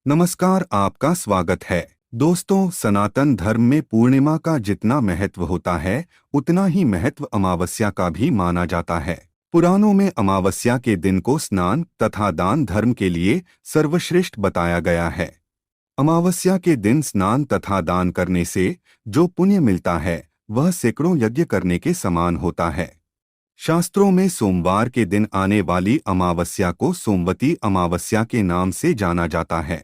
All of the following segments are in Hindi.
नमस्कार, आपका स्वागत है। दोस्तों, सनातन धर्म में पूर्णिमा का जितना महत्व होता है उतना ही महत्व अमावस्या का भी माना जाता है। पुराणों में अमावस्या के दिन को स्नान तथा दान धर्म के लिए सर्वश्रेष्ठ बताया गया है। अमावस्या के दिन स्नान तथा दान करने से जो पुण्य मिलता है वह सैकड़ों यज्ञ करने के समान होता है। शास्त्रों में सोमवार के दिन आने वाली अमावस्या को सोमवती अमावस्या के नाम से जाना जाता है।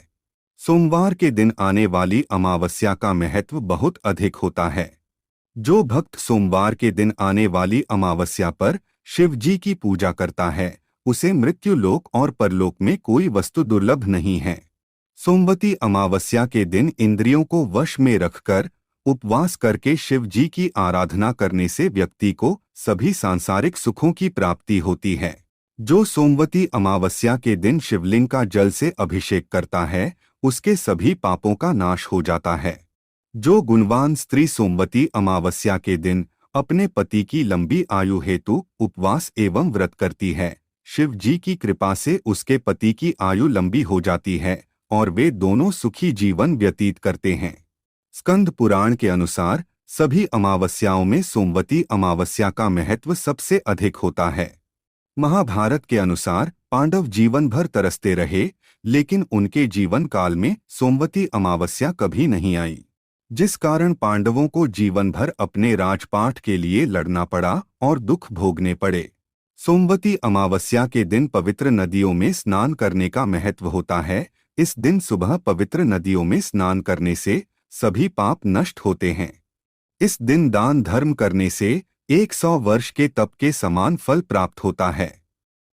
सोमवार के दिन आने वाली अमावस्या का महत्व बहुत अधिक होता है। जो भक्त सोमवार के दिन आने वाली अमावस्या पर शिव जी की पूजा करता है उसे मृत्यु लोक और परलोक में कोई वस्तु दुर्लभ नहीं है। सोमवती अमावस्या के दिन इंद्रियों को वश में रखकर उपवास करके शिव जी की आराधना करने से व्यक्ति को सभी सांसारिक सुखों की प्राप्ति होती है। जो सोमवती अमावस्या के दिन शिवलिंग का जल से अभिषेक करता है उसके सभी पापों का नाश हो जाता है। जो गुणवान स्त्री सोमवती अमावस्या के दिन अपने पति की लंबी आयु हेतु उपवास एवं व्रत करती है, शिव जी की कृपा से उसके पति की आयु लंबी हो जाती है और वे दोनों सुखी जीवन व्यतीत करते हैं। स्कंद पुराण के अनुसार सभी अमावस्याओं में सोमवती अमावस्या का महत्व सबसे अधिक होता है। महाभारत के अनुसार पांडव जीवन भर तरसते रहे, लेकिन उनके जीवन काल में सोमवती अमावस्या कभी नहीं आई, जिस कारण पांडवों को जीवन भर अपने राजपाट के लिए लड़ना पड़ा और दुख भोगने पड़े। सोमवती अमावस्या के दिन पवित्र नदियों में स्नान करने का महत्व होता है। इस दिन सुबह पवित्र नदियों में स्नान करने से सभी पाप नष्ट होते हैं। इस दिन दान धर्म करने से 100 वर्ष के तप के समान फल प्राप्त होता है।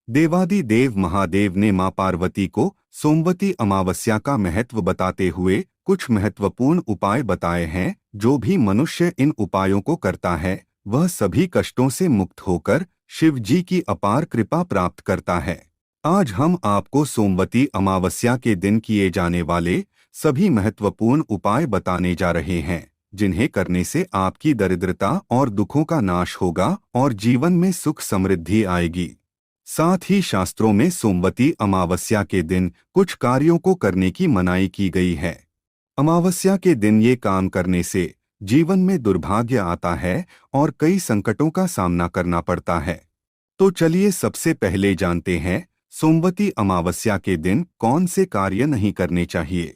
देवादि देव महादेव ने मां पार्वती को सोमवती अमावस्या का महत्व बताते हुए कुछ महत्वपूर्ण उपाय बताए हैं। जो भी मनुष्य इन उपायों को करता है वह सभी कष्टों से मुक्त होकर शिव जी की अपार कृपा प्राप्त करता है। आज हम आपको सोमवती अमावस्या के दिन किए जाने वाले सभी महत्वपूर्ण उपाय बताने जा रहे हैं, जिन्हें करने से आपकी दरिद्रता और दुखों का नाश होगा और जीवन में सुख समृद्धि आएगी। साथ ही शास्त्रों में सोमवती अमावस्या के दिन कुछ कार्यों को करने की मनाही की गई है। अमावस्या के दिन ये काम करने से जीवन में दुर्भाग्य आता है और कई संकटों का सामना करना पड़ता है। तो चलिए सबसे पहले जानते हैं सोमवती अमावस्या के दिन कौन से कार्य नहीं करने चाहिए।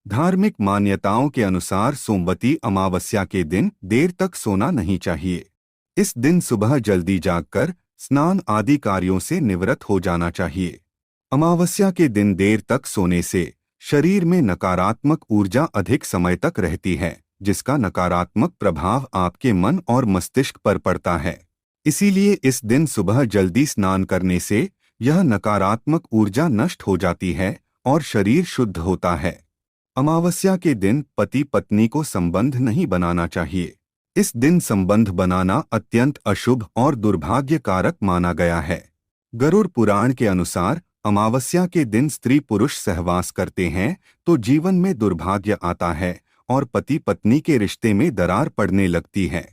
धार्मिक मान्यताओं के अनुसार सोमवती अमावस्या के दिन देर तक सोना नहीं चाहिए। इस दिन सुबह जल्दी जागकर स्नान आदि कार्यों से निवृत्त हो जाना चाहिए। अमावस्या के दिन देर तक सोने से शरीर में नकारात्मक ऊर्जा अधिक समय तक रहती है, जिसका नकारात्मक प्रभाव आपके मन और मस्तिष्क पर पड़ता है। इसीलिए इस दिन सुबह जल्दी स्नान करने से यह नकारात्मक ऊर्जा नष्ट हो जाती है और शरीर शुद्ध होता है। अमावस्या के दिन पति पत्नी को संबंध नहीं बनाना चाहिए। इस दिन संबंध बनाना अत्यंत अशुभ और दुर्भाग्य कारक माना गया है। गरुड़ पुराण के अनुसार अमावस्या के दिन स्त्री पुरुष सहवास करते हैं तो जीवन में दुर्भाग्य आता है और पति पत्नी के रिश्ते में दरार पड़ने लगती है।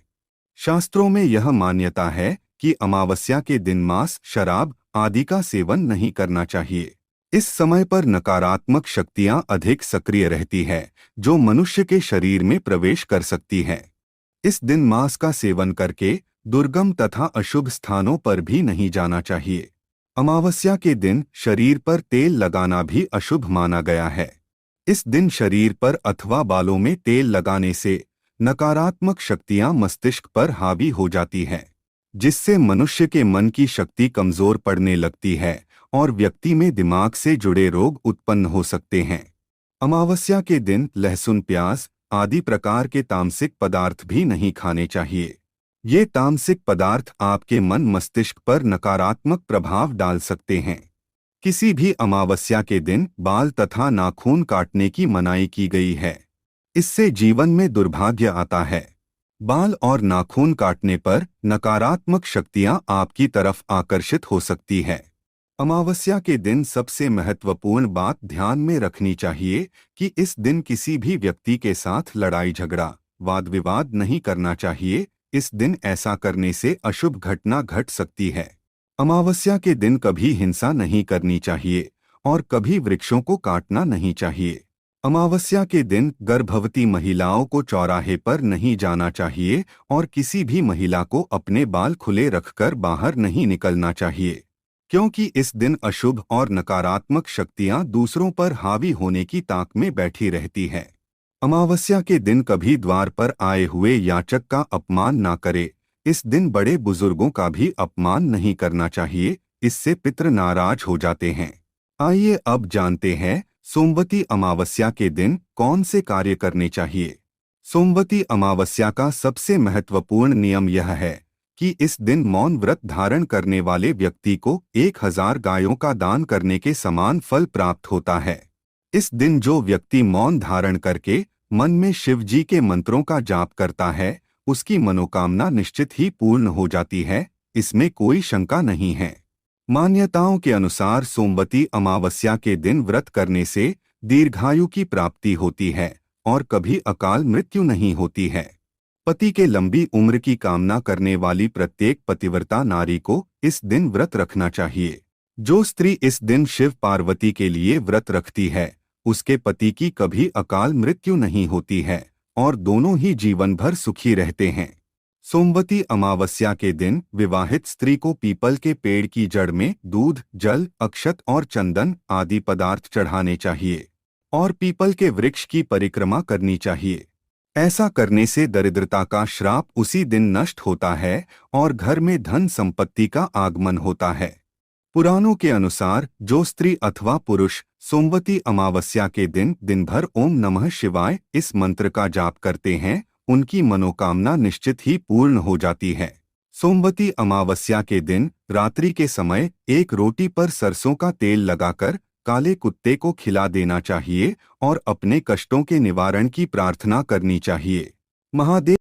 शास्त्रों में यह मान्यता है कि अमावस्या के दिन मांस, शराब आदि का सेवन नहीं करना चाहिए। इस समय पर नकारात्मक शक्तियां अधिक सक्रिय रहती है, जो मनुष्य के शरीर में प्रवेश कर सकती है। इस दिन मांस का सेवन करके दुर्गम तथा अशुभ स्थानों पर भी नहीं जाना चाहिए। अमावस्या के दिन शरीर पर तेल लगाना भी अशुभ माना गया है। इस दिन शरीर पर अथवा बालों में तेल लगाने से नकारात्मक शक्तियां मस्तिष्क पर हावी हो जाती हैं, जिससे मनुष्य के मन की शक्ति कमजोर पड़ने लगती है और व्यक्ति में दिमाग से जुड़े रोग उत्पन्न हो सकते हैं। अमावस्या के दिन लहसुन, प्याज आदि प्रकार के तामसिक पदार्थ भी नहीं खाने चाहिए। ये तामसिक पदार्थ आपके मन मस्तिष्क पर नकारात्मक प्रभाव डाल सकते हैं। किसी भी अमावस्या के दिन बाल तथा नाखून काटने की मनाही की गई है। इससे जीवन में दुर्भाग्य आता है। बाल और नाखून काटने पर नकारात्मक शक्तियां आपकी तरफ आकर्षित हो सकती है। अमावस्या के दिन सबसे महत्वपूर्ण बात ध्यान में रखनी चाहिए कि इस दिन किसी भी व्यक्ति के साथ लड़ाई झगड़ा, वाद विवाद नहीं करना चाहिए। इस दिन ऐसा करने से अशुभ घटना घट सकती है। अमावस्या के दिन कभी हिंसा नहीं करनी चाहिए और कभी वृक्षों को काटना नहीं चाहिए। अमावस्या के दिन गर्भवती महिलाओं को चौराहे पर नहीं जाना चाहिए और किसी भी महिला को अपने बाल खुले रखकर बाहर नहीं निकलना चाहिए, क्योंकि इस दिन अशुभ और नकारात्मक शक्तियां दूसरों पर हावी होने की ताक में बैठी रहती हैं। अमावस्या के दिन कभी द्वार पर आए हुए याचक का अपमान ना करे। इस दिन बड़े बुजुर्गों का भी अपमान नहीं करना चाहिए, इससे पितृ नाराज हो जाते हैं। आइए अब जानते हैं सोमवती अमावस्या के दिन कौन से कार्य करने चाहिए। सोमवती अमावस्या का सबसे महत्वपूर्ण नियम यह है कि इस दिन मौन व्रत धारण करने वाले व्यक्ति को 1000 गायों का दान करने के समान फल प्राप्त होता है। इस दिन जो व्यक्ति मौन धारण करके मन में शिव जी के मंत्रों का जाप करता है, उसकी मनोकामना निश्चित ही पूर्ण हो जाती है, इसमें कोई शंका नहीं है। मान्यताओं के अनुसार सोमवती अमावस्या के दिन व्रत करने से दीर्घायु की प्राप्ति होती है और कभी अकाल मृत्यु नहीं होती है। पति के लंबी उम्र की कामना करने वाली प्रत्येक पतिव्रता नारी को इस दिन व्रत रखना चाहिए। जो स्त्री इस दिन शिव पार्वती के लिए व्रत रखती है, उसके पति की कभी अकाल मृत्यु नहीं होती है और दोनों ही जीवन भर सुखी रहते हैं। सोमवती अमावस्या के दिन विवाहित स्त्री को पीपल के पेड़ की जड़ में दूध, जल, अक्षत और चंदन आदि पदार्थ चढ़ाने चाहिए और पीपल के वृक्ष की परिक्रमा करनी चाहिए। ऐसा करने से दरिद्रता का श्राप उसी दिन नष्ट होता है और घर में धन संपत्ति का आगमन होता है। पुराणों के अनुसार जो स्त्री अथवा पुरुष सोमवती अमावस्या के दिन दिन भर ओम नमः शिवाय इस मंत्र का जाप करते हैं, उनकी मनोकामना निश्चित ही पूर्ण हो जाती है। सोमवती अमावस्या के दिन रात्रि के समय एक रोटी पर सरसों का तेल लगाकर काले कुत्ते को खिला देना चाहिए और अपने कष्टों के निवारण की प्रार्थना करनी चाहिए। महादेव